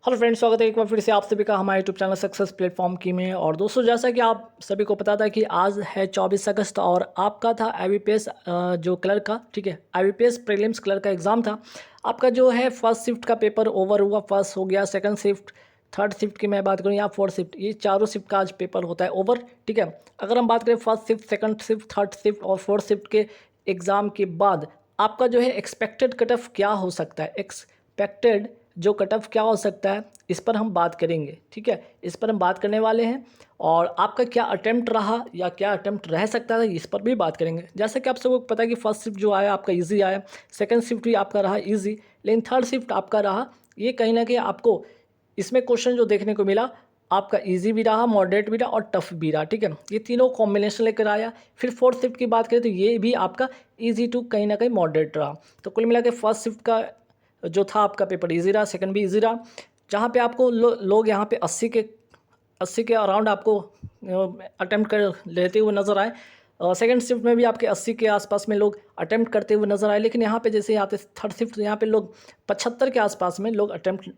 Hello friends, स्वागत है एक बार फिर से आप सभी का हमारे यूट्यूब चैनल सक्सेस प्लेटफॉर्म की में। और दोस्तों, जैसा कि आप सभी को पता था कि आज है 24 अगस्त और आपका था IBPS जो क्लर्क का, ठीक है, IBPS प्रीलिम्स क्लर्क का एग्ज़ाम था। आपका जो है फर्स्ट शिफ्ट का पेपर ओवर हुआ, फर्स्ट हो गया, सेकंड शिफ्ट, थर्ड शिफ्ट की मैं बात करूँ या फोर्थ शिफ्ट, ये चारों शिफ्ट का आज पेपर होता है ओवर, ठीक है। अगर हम बात करें first shift, second shift, third shift और फोर्थ शिफ्ट के एग्ज़ाम के बाद आपका जो है एक्सपेक्टेड कट ऑफ क्या हो सकता है, एक्सपेक्टेड जो कट ऑफ क्या हो सकता है, इस पर हम बात करेंगे, ठीक है। इस पर हम बात करने वाले हैं और आपका क्या अटेम्प्ट रहा या क्या अटेम्प्ट रह सकता है, इस पर भी बात करेंगे। जैसे कि आप सबको पता है कि फर्स्ट शिफ्ट जो आया आपका इजी आया, सेकंड शिफ्ट भी आपका रहा इजी, लेकिन थर्ड शिफ्ट आपका रहा ये कहीं ना कहीं आपको इसमें क्वेश्चन जो देखने को मिला आपका इजी भी रहा, मॉडरेट भी रहा और टफ भी रहा, ठीक है। ये तीनों कॉम्बिनेशन लेकर आया। फिर फोर्थ शिफ्ट की बात करें तो ये भी आपका इजी टू कहीं ना कहीं मॉडरेट रहा। तो कुल मिला के फर्स्ट शिफ्ट का जो था आपका पेपर इजी रहा, सेकंड भी इजी रहा, जहाँ पे आपको लोग यहाँ पे 80 के अराउंड आपको अटेम्प्ट कर लेते हुए नज़र आए। सेकंड शिफ्ट में भी आपके 80 के आसपास में लोग अटेम्प्ट करते हुए नज़र आए, लेकिन यहाँ पे जैसे आते थर्ड शिफ्ट यहाँ पे लोग 75 के आसपास में लोग अटेम्प्ट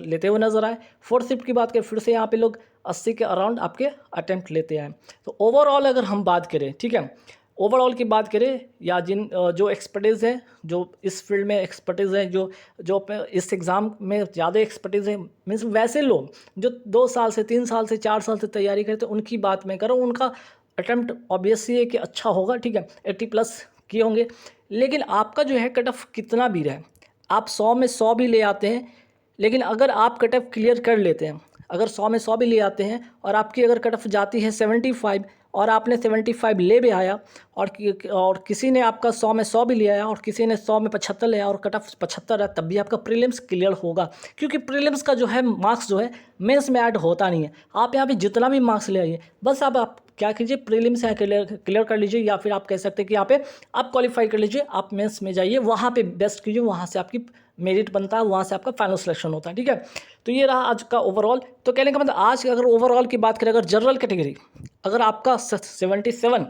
लेते हुए नज़र आए। फोर्थ शिफ्ट की बात करें फिर से यहाँ पे लोग 80 के अराउंड आपके अटेम्प्ट लेते आए। तो ओवरऑल अगर हम बात करें, ठीक है, ओवरऑल की बात करें या जिन जो एक्सपर्टीज़ है, जो इस फील्ड में एक्सपर्टीज़ है, जो जो इस एग्ज़ाम में ज़्यादा एक्सपर्टीज़ है, मीन्स वैसे लोग जो 2 साल से 3 साल से 4 साल से तैयारी करते हैं उनकी बात मैं करूँ, उनका अटेम्प्ट ऑब्वियसली है कि अच्छा होगा, ठीक है, 80+ किए होंगे। लेकिन आपका जो है कट ऑफ कितना भी रहे, आप 100 में 100 भी ले आते हैं, लेकिन अगर आप कट ऑफ क्लियर कर लेते हैं, अगर 100 में 100 भी ले आते हैं और आपकी अगर कट ऑफ जाती है 75 और आपने 75 ले भी आया और किसी ने आपका 100 में 100 भी ले आया और किसी ने 100 में 75 ले आया और कट ऑफ 75 है, तब भी आपका प्रीलिम्स क्लियर होगा। क्योंकि प्रीलिम्स का जो है मार्क्स जो है मेंस में ऐड होता नहीं है। आप यहाँ पे जितना भी मार्क्स ले आइए, बस आप क्या कीजिए, प्रीलिम्स है क्लियर कर लीजिए, या फिर आप कह सकते हैं कि यहाँ पे आप क्वालिफाई कर लीजिए, आप मेंस में जाइए, वहाँ पे बेस्ट कीजिए, वहाँ से आपकी मेरिट बनता है, वहाँ से आपका फाइनल सिलेक्शन होता है, ठीक है। तो ये रहा आज का ओवरऑल। तो कहने का मतलब आज अगर ओवरऑल की बात करें, अगर जनरल कैटेगरी अगर आपका 77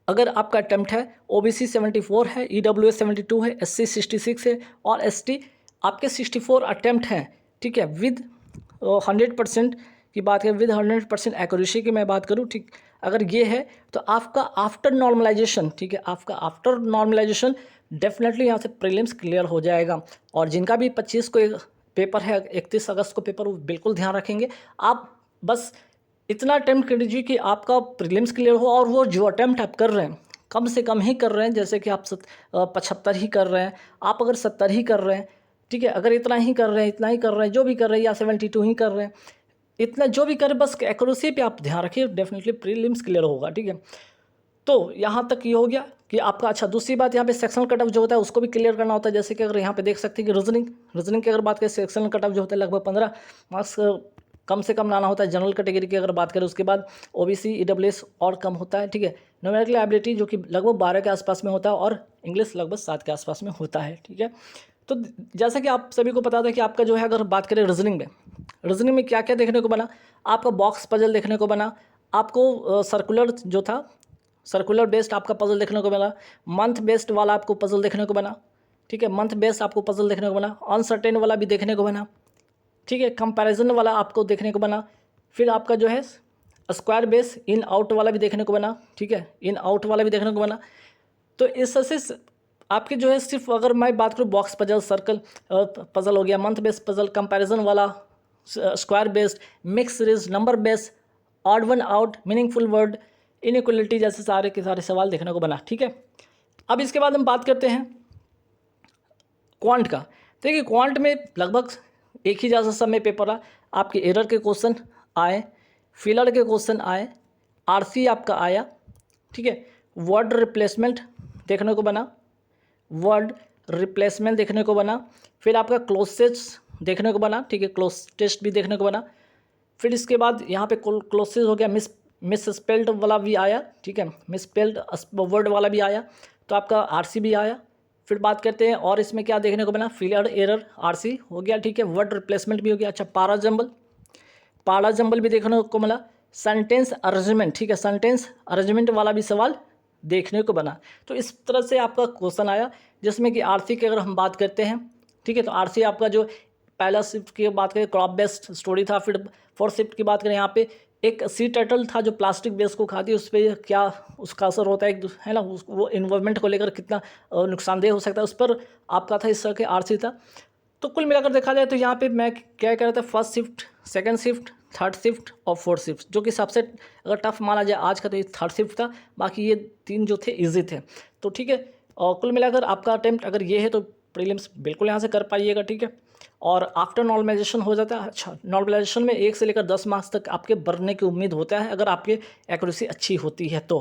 अगर आपका अटैम्प्ट है, OBC 74 है, EWS 72 है, SC 66 है और ST आपके 64 अटैम्प्ट हैं, ठीक है, विद 100% की बात करें, विद 100% एक्यूरेसी की मैं बात करूँ, ठीक, अगर ये है तो आपका आफ्टर नॉर्मलाइजेशन, ठीक है, आपका आफ्टर नॉर्मलाइजेशन डेफिनेटली यहाँ से प्रीलिम्स क्लियर हो जाएगा। और जिनका भी 25 को पेपर है, 31 अगस्त को पेपर, वो बिल्कुल ध्यान रखेंगे। आप बस इतना अटैम्प्ट कर लीजिए कि आपका प्रीलिम्स क्लियर हो, और वो जो अटैम्प्ट आप कर रहे हैं कम से कम ही कर रहे हैं, जैसे कि आप 75 ही कर रहे हैं, आप अगर 70 ही कर रहे हैं, ठीक है, अगर इतना ही कर रहे हैं, इतना ही कर रहे हैं, जो भी कर रहे हैं, या 72 ही कर रहे हैं, इतना जो भी करें, बस एक्यूरेसी पे आप ध्यान रखिए, डेफिनेटली प्रीलिम्स क्लियर होगा, ठीक है। तो यहाँ तक ये हो गया कि आपका, अच्छा, दूसरी बात यहाँ पे सेक्शनल कट ऑफ जो होता है उसको भी क्लियर करना होता है। जैसे कि अगर यहाँ पे देख सकते हैं कि रीजनिंग की अगर बात करें, सेक्शनल कट ऑफ जो होता है लगभग 15 मार्क्स कम से कम लाना होता है। जनरल कैटेगरी की अगर बात करें, उसके बाद OBC EWS और कम होता है, ठीक है। न्यूमेरिकल एबिलिटी जो कि लगभग 12 के आसपास में होता है और इंग्लिश लगभग 7 के आसपास में होता है, ठीक है। तो जैसा कि आप सभी को पता था कि आपका जो है, अगर बात करें रीजनिंग में क्या क्या देखने को बना, आपका बॉक्स पजल देखने को बना, आपको सर्कुलर जो था, सर्कुलर बेस्ड आपका पजल देखने को मिला, मंथ बेस्ड वाला आपको पजल देखने को बना, ठीक है, मंथ बेस्ड आपको पजल देखने को बना, अनसर्टेन वाला भी देखने को बना, ठीक है, कंपैरिजन वाला आपको देखने को बना, फिर आपका जो है स्क्वायर बेस इन आउट वाला भी देखने को बना, ठीक है, इन आउट वाला भी देखने को बना। तो इससे आपके जो है, सिर्फ अगर मैं बात करूँ बॉक्स पजल, सर्कल पजल हो गया, मंथ बेस्ड पजल, कंपैरिजन वाला, square based, mix series, number based, odd one out, meaningful word, inequality जैसे सारे के सारे सवाल देखने को बना, ठीक है। अब इसके बाद हम बात करते हैं क्वांट का। देखिए, क्वांट में लगभग एक ही जैसा समय पेपर आ, आपके एरर के क्वेश्चन आए, फिलर के क्वेश्चन आए, RC आपका आया, ठीक है, वर्ड रिप्लेसमेंट देखने को बना, वर्ड रिप्लेसमेंट देखने को बना, फिर आपका क्लोसेस देखने को बना, ठीक है, क्लोज टेस्ट भी देखने को बना। फिर इसके बाद यहाँ पे क्लोसेस हो गया, मिस स्पेल्ड वाला भी आया, ठीक है, मिस स्पेल्ड वर्ड वाला भी आया, तो आपका RC भी आया। फिर बात करते हैं और इसमें क्या देखने को बना, फिलर एरर RC हो गया, ठीक है, वर्ड रिप्लेसमेंट भी हो गया। अच्छा, पारा जंबल भी देखने को मिला, सेंटेंस अरेंजमेंट, ठीक है, सेंटेंस अरेंजमेंट वाला भी सवाल देखने को बना। तो इस तरह से आपका क्वेश्चन आया, जिसमें कि RC की अगर हम बात करते हैं, ठीक है, तो RC आपका जो पहला शिफ्ट की बात करें क्रॉप बेस्ड स्टोरी था, फिर फोर्थ शिफ्ट की बात करें यहाँ पे एक सी टर्टल था जो प्लास्टिक बेस को खाती है, उस पर क्या उसका असर होता है ना, वो इन्वायरमेंट को लेकर कितना नुकसानदेह हो सकता है, उस पर आपका था इस तरह के आरसी था। तो कुल मिलाकर देखा जाए तो यहाँ पे मैं क्या कह रहा था, first shift, second shift, third shift और फोर्थ शिफ्ट, जो कि सबसे अगर टफ माना जाए आज का तो ये थर्ड शिफ्ट था, बाकी ये 3 जो थे इजी थे। तो ठीक है, और कुल मिलाकर आपका अटेम्प्ट अगर ये है तो प्रीलिम्स बिल्कुल यहाँ से कर पाइएगा, ठीक है। और आफ्टर नॉर्मलाइजेशन हो जाता है, अच्छा नॉर्मलाइजेशन में 1 से लेकर 10 मार्क्स तक आपके बढ़ने की उम्मीद होता है अगर आपकी एक्यूरेसी अच्छी होती है तो,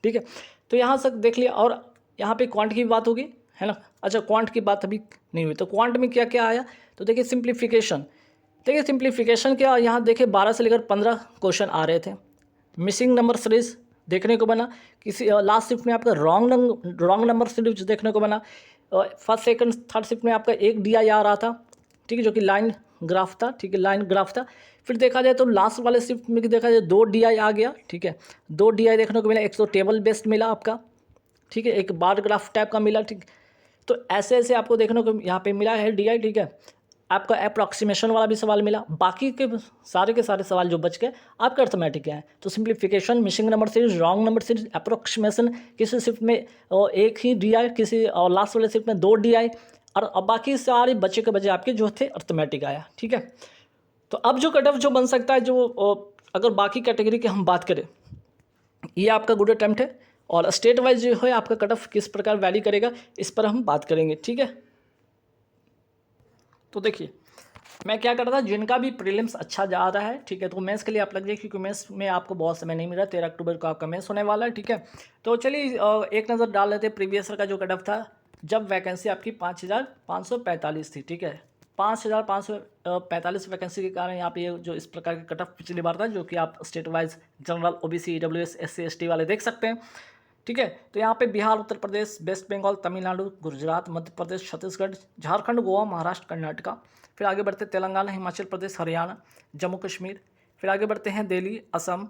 ठीक है। तो यहाँ तक देख लिया, और यहाँ पे क्वांट की बात होगी, है ना। अच्छा क्वांट की बात अभी नहीं हुई, तो क्वांट में क्या क्या आया, तो देखिए सिंप्लीफिकेशन, देखिए सिंप्लीफिकेशन क्या, यहाँ देखिए 12 से लेकर 15 क्वेश्चन आ रहे थे। मिसिंग नंबर सीरीज देखने को बना, किसी लास्ट शिफ्ट में आपका रॉन्ग नंबर सीरीज देखने को बना। फर्स्ट सेकंड थर्ड शिफ्ट में आपका एक DI आ रहा था, ठीक है, जो कि लाइन ग्राफ था, ठीक है, लाइन ग्राफ था। फिर देखा जाए तो लास्ट वाले शिफ्ट में देखा जाए 2 DI आ गया, ठीक है, 2 DI देखने को मिला, एक तो टेबल बेस्ड मिला आपका, ठीक है, एक बार ग्राफ टाइप का मिला, ठीक। तो ऐसे ऐसे आपको देखने को यहाँ पे मिला है DI, ठीक है। आपका अप्रॉक्सीमेशन वाला भी सवाल मिला, बाकी के सारे सवाल जो बच गए आपके अर्थमेटिक हैं। तो simplification, missing number series, wrong number series, approximation, किसी शिफ्ट में एक ही DI, किसी और लास्ट वाले शिफ्ट में 2 DI, और अब बाकी सारे बचे के बचे आपके जो थे अर्थमेटिक आया, ठीक है। तो अब जो कट ऑफ जो बन सकता है, जो अगर बाकी कैटेगरी की हम बात करें, ये आपका गुड अटेम्प्ट है, और स्टेट वाइज जो है आपका कट ऑफ किस प्रकार वैली करेगा इस पर हम बात करेंगे, ठीक है। तो देखिए मैं क्या कर रहा था, जिनका भी प्रीलिम्स अच्छा जा रहा है, ठीक है, तो मेंस के लिए आप लग जाइए, क्योंकि मेंस में आपको बहुत समय नहीं मिल रहा, 13 अक्टूबर को आपका मेंस होने वाला है, ठीक है। तो चलिए एक नज़र डाल लेते हैं प्रीवियस ईयर का जो कट ऑफ था, जब वैकेंसी आपकी 5545 थी, ठीक है। 5545 वैकेंसी के कारण यहाँ पे ये जो इस प्रकार के कट ऑफ पिछली बार था, जो कि आप state wise general, OBC, EWS, SC ST वाले देख सकते हैं, ठीक है। तो यहाँ पे बिहार, उत्तर प्रदेश, वेस्ट बंगाल, तमिलनाडु, गुजरात, मध्य प्रदेश, छत्तीसगढ़, झारखंड, गोवा, महाराष्ट्र, कर्नाटका, फिर आगे बढ़ते तेलंगाना, हिमाचल प्रदेश, हरियाणा, जम्मू कश्मीर, फिर आगे बढ़ते हैं दिल्ली, असम,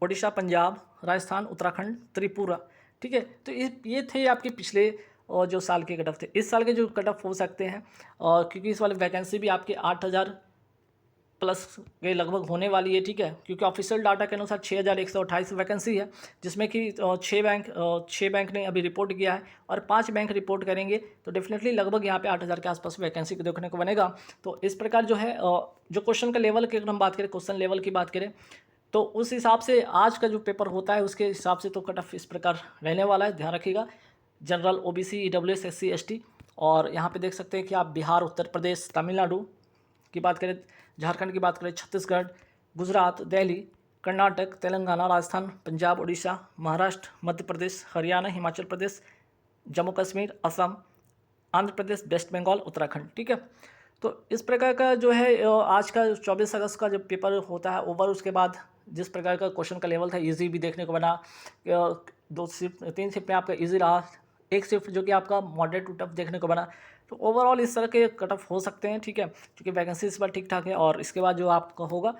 ओडिशा, पंजाब, राजस्थान, उत्तराखंड, त्रिपुरा, ठीक है। तो ये थे आपके पिछले और जो साल के कट ऑफ थे। इस साल के जो कट ऑफ हो सकते हैं, और क्योंकि इस वाले वैकेंसी भी आपके 8000 प्लस के लगभग होने वाली है, ठीक है, क्योंकि ऑफिशियल डाटा के अनुसार 6128 वैकेंसी है, जिसमें कि 6 बैंक ने अभी रिपोर्ट किया है और 5 बैंक रिपोर्ट करेंगे, तो डेफिनेटली लगभग यहाँ पे 8000 के आसपास वैकेंसी को देखने को बनेगा। तो इस प्रकार जो है जो क्वेश्चन का लेवल की अगर हम बात करें, क्वेश्चन लेवल की बात करें, तो उस हिसाब से आज का जो पेपर होता है उसके हिसाब से तो कट ऑफ इस प्रकार रहने वाला है, ध्यान रखिएगा। General, OBC, EWS, SC ST, और यहाँ पे देख सकते हैं कि आप बिहार, उत्तर प्रदेश, तमिलनाडु की बात करें, झारखंड की बात करें, छत्तीसगढ़, गुजरात, दिल्ली, कर्नाटक, तेलंगाना, राजस्थान, पंजाब, उड़ीसा, महाराष्ट्र, मध्य प्रदेश, हरियाणा, हिमाचल प्रदेश, जम्मू कश्मीर, असम, आंध्र प्रदेश, वेस्ट बंगाल, उत्तराखंड, ठीक है। तो इस प्रकार का जो है आज का 24 अगस्त का जब पेपर होता है ओवर, उसके बाद जिस प्रकार का क्वेश्चन का लेवल था ईजी भी देखने को बना, 3 शिफ्ट में आपका ईजी रहा, एक शिफ्ट जो कि आपका मॉडरेट टू टफ देखने को बना। तो ओवरऑल इस तरह के कट ऑफ हो सकते हैं, ठीक है, क्योंकि वैकेंसी इस बार ठीक ठाक है। और इसके बाद जो आपका होगा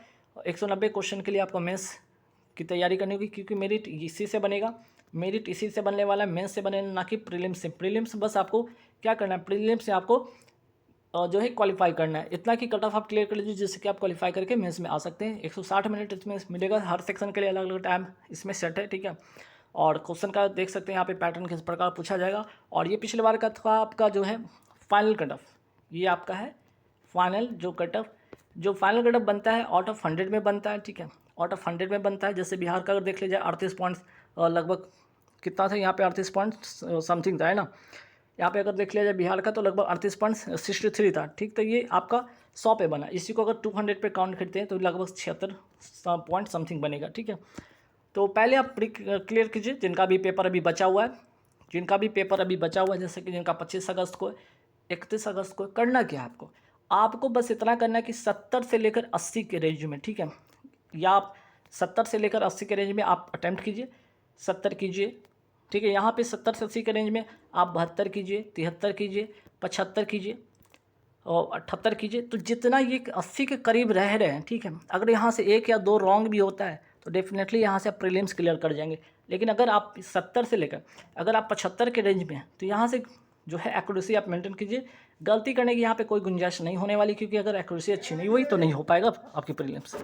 190 क्वेश्चन के लिए आपको मेंस की तैयारी करनी होगी, क्योंकि मेरिट इसी से बनेगा, मेरिट इसी से बनने वाला है, मेंस से बने ना कि प्रीलिम्स से। प्रीलिम्स बस आपको क्या करना है, प्रीलिम्स से आपको जो है क्वालिफाई करना है, इतना कि कट ऑफ आप क्लियर कर लीजिए जिससे कि आप क्वालिफाई करके मेंस में आ सकते हैं। 160 मिनट इसमें मिलेगा, हर सेक्शन के लिए अलग अलग टाइम इसमें सेट है, ठीक है। और क्वेश्चन का देख सकते हैं यहाँ पे पैटर्न किस प्रकार पूछा जाएगा। और ये पिछले बार का था आपका जो है फाइनल कट ऑफ, ये आपका है फाइनल जो कट ऑफ, जो फाइनल कट ऑफ बनता है आउट ऑफ 100 में बनता है, ठीक है, आउट ऑफ 100 में बनता है। जैसे बिहार का अगर देख लीजिए 38 पॉइंट्स लगभग कितना था यहाँ पे, 38 पॉइंट समथिंग था, है ना। यहाँ पे अगर देख लिया जाए बिहार का तो लगभग 38.63 था, ठीक। तो ये आपका 100 पे बना, इसी को अगर 200 पे काउंट करते हैं तो लगभग 76 पॉइंट समथिंग बनेगा, ठीक है। तो पहले आप क्लियर कीजिए जिनका भी पेपर अभी बचा हुआ है, जिनका भी पेपर अभी बचा हुआ है, जैसे कि जिनका 25 अगस्त को, 31 अगस्त को, करना क्या है आपको, आपको बस इतना करना है कि 70 से लेकर 80 के रेंज में, ठीक है, या आप 70 से लेकर 80 के रेंज में आप अटैम्प्ट कीजिए, 70 कीजिए, ठीक है। यहाँ पे 70 से 80 के रेंज में आप 72 कीजिए, 73 कीजिए, 75 कीजिए और 78 कीजिए। तो जितना ये 80 के करीब रह रहे हैं, ठीक है, अगर यहाँ से 1 या 2 रॉन्ग भी होता है तो डेफिनेटली यहाँ से आप प्रीलिम्स क्लियर कर जाएंगे। लेकिन अगर आप 70 से लेकर अगर आप 75 के रेंज में हैं तो यहाँ से जो है एक्यूरेसी आप मेंटेन कीजिए, गलती करने की यहाँ पे कोई गुंजाइश नहीं होने वाली, क्योंकि अगर एक्यूरेसी अच्छी नहीं हुई तो नहीं हो पाएगा आपकी प्रीलिम्स।